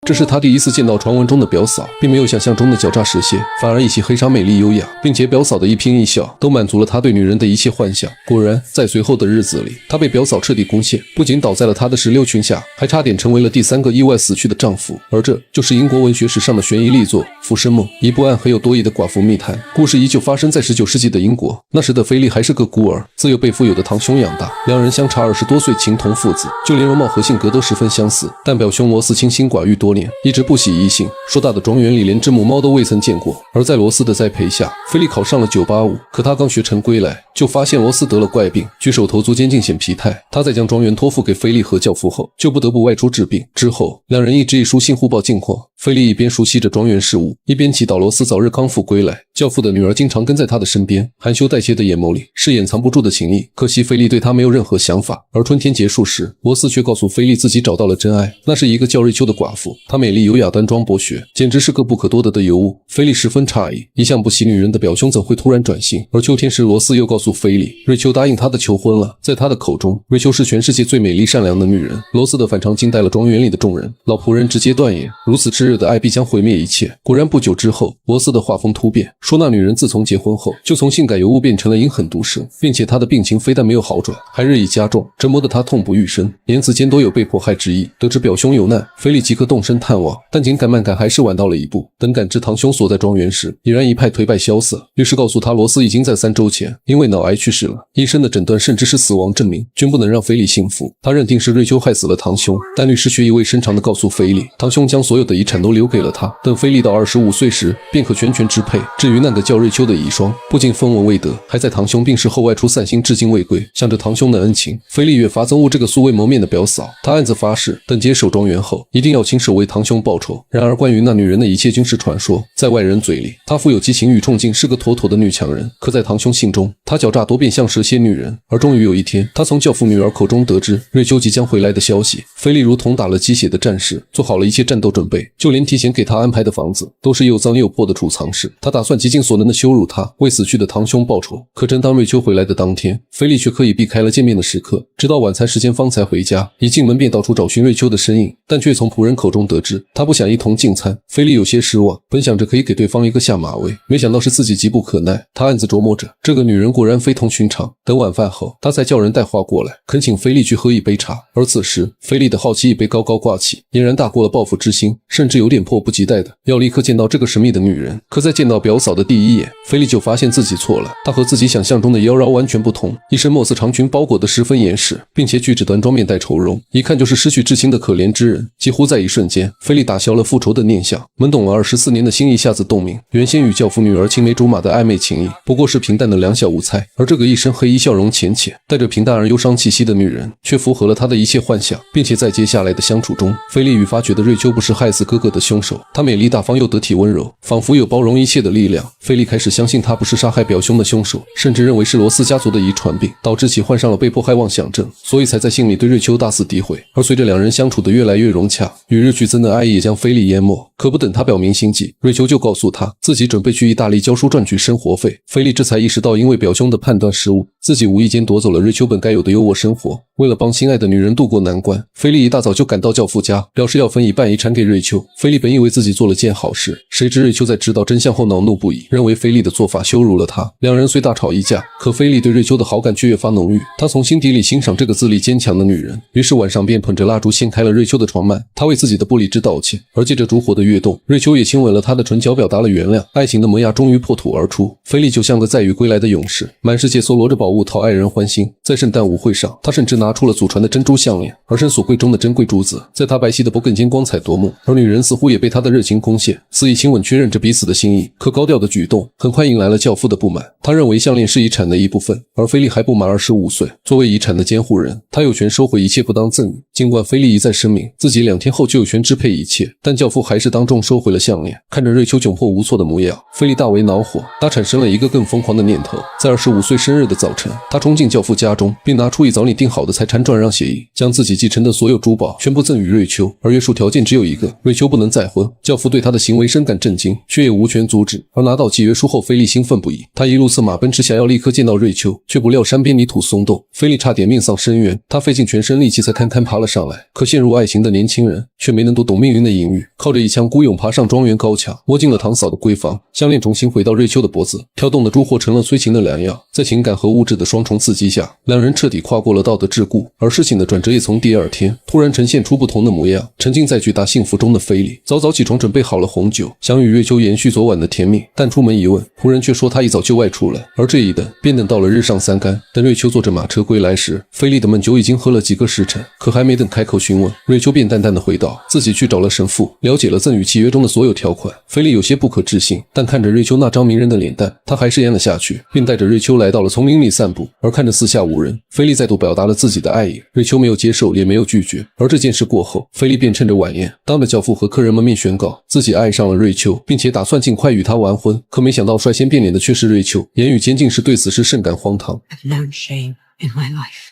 这是他第一次见到传闻中的表嫂，并没有想象中的狡诈蛇蝎，反而一袭黑纱美丽优雅，并且表嫂的一颦一笑都满足了他对女人的一切幻想。果然，在随后的日子里，他被表嫂彻底攻陷，不仅倒在了他的石榴裙下，还差点成为了第3个意外死去的丈夫。而这就是英国文学史上的悬疑力作《浮生梦》，一部暗黑又多疑的寡妇密探。故事依旧发生在19世纪的英国，那时的菲利还是个孤儿，自幼被富有的堂兄养大，两人相差20多岁，情同父子，就连容貌和性格都十分相似。但表兄罗斯清心寡欲多年，一直不喜异性，硕大的庄园里连只母猫都未曾见过。而在罗斯的栽培下，菲利考上了985，可他刚学成归来，就发现罗斯得了怪病，举手投足间尽显疲态。他在将庄园托付给菲利和教父后，就不得不外出治病。之后，两人一直以书信互报近况。菲利一边熟悉着庄园事务，一边祈祷罗斯早日康复归来。教父的女儿经常跟在他的身边，含羞带怯的眼眸里是掩藏不住的情意。可惜菲利对他没有任何想法。而春天结束时，罗斯却告诉菲利自己找到了真爱，那是一个叫瑞秋的寡妇。她美丽优雅、端庄博学，简直是个不可多得的尤物。菲利十分诧异，一向不喜女人的表兄怎会突然转性？而秋天时，罗斯又告诉菲利，瑞秋答应他的求婚了。在他的口中，瑞秋是全世界最美丽善良的女人。罗斯的反常惊呆了庄园里的众人，老仆人直接断言，如此炽热的爱必将毁灭一切。果然不久之后，罗斯的画风突变，说那女人自从结婚后，就从性感尤物变成了阴狠毒舌，并且她的病情非但没有好转，还日益加重，折磨得她痛不欲生，言辞间都有被迫害之意。得知表兄有难，菲利即刻动身探望，但紧赶慢赶还是晚到了一步。等赶至堂兄所在庄园时，已然一派颓败萧瑟。律师告诉他，罗斯已经在3周前因为脑癌去世了，医生的诊断甚至是死亡证明，均不能让菲利信服。他认定是瑞秋害死了堂兄，但律师却意味深长地告诉菲利，堂兄将所有的遗产都留给了他，等菲利到25岁时便可全权支配。至于那个叫瑞秋的遗孀，不仅分文未得，还在堂兄病逝后外出散心，至今未归。想着堂兄的恩情，菲利越发憎恶这个素未谋面的表嫂。他暗自发誓，等接手庄园后，一定要亲手为堂兄报仇。然而关于那女人的一切均是传说，在外人嘴里，她富有激情与冲劲，是个妥妥的女强人。可在堂兄心中，她狡诈多变，像蛇蝎女人。而终于有一天，他从教父女儿口中得知瑞秋即将回来的消息。菲利如同打了鸡血的战士，做好了一切战斗准备，就连提前给他安排的房子都是又脏又破的储藏室。他打算极尽所能的羞辱他，为死去的堂兄报仇。可正当瑞秋回来的当天，菲利却刻意避开了见面的时刻，直到晚餐时间方才回家。一进门便到处找寻瑞秋的身影，但却从仆人口中得知他不想一同进餐。菲利有些失望，本想着可以给对方一个下马威，没想到是自己急不可耐。他暗自琢磨着，这个女人果然非同寻常。等晚饭后，他才叫人带话过来，恳请菲利去喝一杯茶。而此时，菲利的好奇已被高高挂起，俨然大过了报复之心，甚至有点迫不及待的要立刻见到这个神秘的女人。可在见到表嫂的第一眼，菲利就发现自己错了。她和自己想象中的妖娆完全不同，一身墨色长裙包裹得十分严实，并且举止端庄，面带愁容，一看就是失去至亲的可怜之人。几乎在一瞬间，菲利打消了复仇的念想，懵懂了24年的心一下子洞明。原先与教父女儿青梅竹马的暧昧情谊，不过是平淡的两小无猜，而这个一身黑衣、笑容浅浅、带着平淡而忧伤气息的女人，却符合了他的一切幻想。并且在接下来的相处中，菲利愈发觉得瑞秋不是害死哥哥的凶手。她美丽大方又得体温柔，仿佛有包容一切的力量。菲利开始相信她不是杀害表兄的凶手，甚至认为是罗斯家族的遗传病导致其患上了被迫害妄想症，所以才在心里对瑞秋大肆诋毁。而随着两人相处的越来越融洽，与日俱增的爱意也将菲利淹没。可不等他表明心迹，瑞秋就告诉他自己准备去意大利教书赚取生活费。菲利这才意识到，因为表兄的判断失误，自己无意间夺走了瑞秋本该有的优渥生活。为了帮心爱的女人渡过难关，菲利一大早就赶到教父家，表示要分一半遗产给瑞秋。菲利本以为自己做了件好事，谁知瑞秋在知道真相后恼怒不已，认为菲利的做法羞辱了他。两人虽大吵一架，可菲利对瑞秋的好感却越发浓郁，他从心底里欣赏这个自立坚强的女人。于是晚上便捧着蜡烛掀开了瑞秋的床幔，他为自己的不理智道歉。而借着烛火的跃动，瑞秋也亲吻了他的唇角，表达了原谅。爱情的萌芽终于破土而出，菲利就像个载誉归来的勇士，满世界搜罗着宝物讨爱人欢心。在圣诞舞会上，他甚至拿出了祖传的珍珠项链，而身所贵中的珍贵珠子在他白皙的脖更兼光彩夺目。而女人似乎也被他的热情攻陷，肆意亲吻，确认着彼此的心意。可高调的举动很快引来了教父的不满，他认为项链是遗产的一部分，而菲利还不满25岁，作为遗产的监护人，他有权收回一切不当赠与。尽管菲利一再声明自己2天后就有权支配一切，但教父还是当众收回了项链。看着瑞秋窘迫无措的模样，菲利大为恼火，他产生了一个更疯狂的念头。在25岁生日的早晨，晨，他冲进教父家中，并拿出一早拟定好的财产转让协议，将自己继承的所有珠宝全部赠予瑞秋，而约束条件只有一个：瑞秋不能再婚。教父对他的行为深感震惊，却也无权阻止。而拿到契约书后，菲利兴奋不已，他一路策马奔驰，想要立刻见到瑞秋，却不料山边泥土松动，菲利差点命丧深渊。他费尽全身力气才堪堪爬了上来，可陷入爱情的年轻人却没能读懂命运的隐喻，靠着一枪孤勇爬上庄园高墙，摸进了堂嫂的闺房，项链重新回到瑞秋的脖子，跳动的珠货成了催情的良药。在情感和物质的双重刺激下，两人彻底跨过了道德桎梏。而事情的转折也从第二天突然呈现出不同的模样。沉浸在巨大幸福中的菲利早早起床准备好了红酒，想与瑞秋延续昨晚的甜蜜，但出门一问，仆人却说他一早就外出了。而这一等便等到了日上三竿。等瑞秋坐着马车归来时，菲利的闷酒已经喝了几个时辰，可还没等开口询问，瑞秋便淡淡的回道自己去找了神父，了解了赠与契约中的所有条款。菲利有些不可置信，但看着瑞秋那张迷人的脸蛋，他还是咽了下去，并带着瑞秋来到了丛林里散步。而看着四下无人，菲利再度表达了自己的爱意，瑞秋没有接受，也没有拒绝。而这件事过后，菲利便趁着晚宴，当着教父和客人们面宣告自己爱上了瑞秋，并且打算尽快与她完婚。可没想到率先变脸的却是瑞秋，言语间竟是对此事甚感荒唐。I've known shame in my life.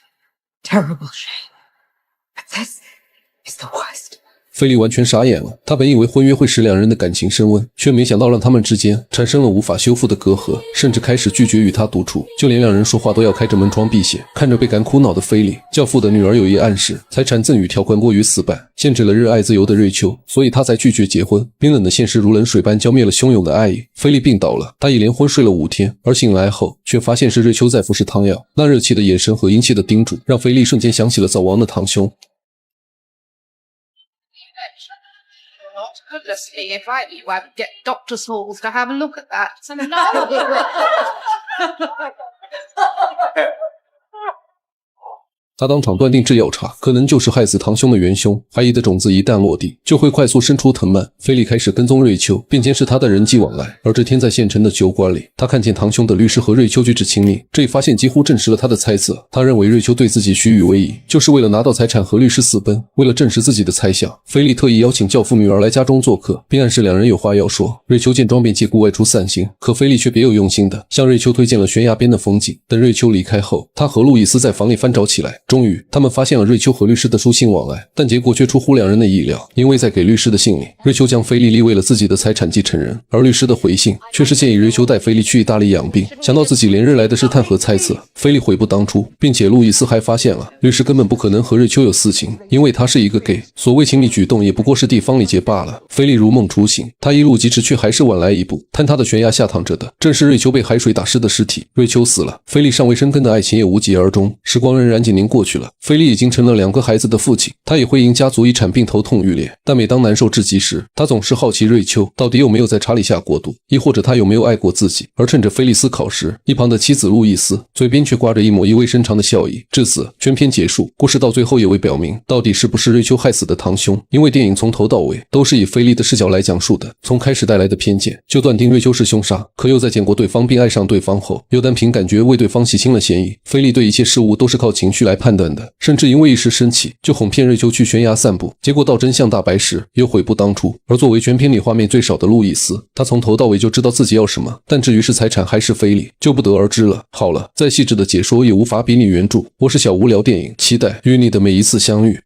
Terrible shame. But this is the worst. 菲利完全傻眼了，他本以为婚约会使两人的感情升温，却没想到让他们之间产生了无法修复的隔阂，甚至开始拒绝与他独处，就连两人说话都要开着门窗避险。看着倍感苦恼的菲利，教父的女儿有意暗示财产赠与条款过于死板，限制了热爱自由的瑞秋，所以他才拒绝结婚。冰冷的现实如冷水般浇灭了汹涌的爱意。菲利病倒了，他一连昏睡了5天，而醒来后却发现是瑞秋在服食汤药。那热切的眼神和殷切的叮嘱，让菲利瞬间想起了早亡的堂兄。Goodness me, if I knew I would get Dr. Smalls to have a look at that. No. 他当场断定这药茶可能就是害死堂兄的元凶，怀疑的种子一旦落地，就会快速生出藤蔓。菲利开始跟踪瑞秋，并监视他的人际往来。而这天在县城的酒馆里，他看见堂兄的律师和瑞秋举止亲密，这一发现几乎证实了他的猜测。他认为瑞秋对自己虚与委蛇，就是为了拿到财产和律师私奔。为了证实自己的猜想，菲利特意邀请教父女儿来家中做客，并暗示两人有话要说。瑞秋见状便借故外出散心，可菲利却别有用心的向瑞秋推荐了悬崖边的风景。等瑞秋离开后，他和路易斯在房里翻找起来。终于，他们发现了瑞秋和律师的书信往来，但结果却出乎两人的意料。因为在给律师的信里，瑞秋将菲利立为了自己的财产继承人，而律师的回信却是建议瑞秋带菲利去意大利养病。想到自己连日来的试探和猜测，菲利悔不当初，并且路易斯还发现了律师根本不可能和瑞秋有私情，因为他是一个 gay， 所谓亲密举动也不过是地方礼节罢了。菲利如梦初醒，他一路疾驰，却还是晚来一步。坍塌的悬崖下躺着的正是瑞秋被海水打湿的尸体。瑞秋死了，菲利尚未生根的爱情也无疾而终。时光荏苒几年过去了，菲利已经成了2个孩子的父亲，他也会因家族遗产病头痛欲裂。但每当难受至极时，他总是好奇瑞秋到底有没有在查理下过毒，亦或者他有没有爱过自己。而趁着菲利思考时，一旁的妻子路易斯嘴边却挂着一抹意味深长的笑意。至此，全篇结束，故事到最后也未表明到底是不是瑞秋害死的堂兄，因为电影从头到尾都是以菲利的视角来讲述的。从开始带来的偏见就断定瑞秋是凶杀，可又在见过对方并爱上对方后，又单凭感觉为对方洗清了嫌疑。菲利对一切事物都是靠情绪来判断的，甚至因为一时生气就哄骗瑞秋去悬崖散步，结果到真相大白时又悔不当初。而作为全片里画面最少的路易斯，他从头到尾就知道自己要什么，但至于是财产还是菲利就不得而知了。好了，再细致的解说也无法比拟原著。我是小无聊电影，期待与你的每一次相遇。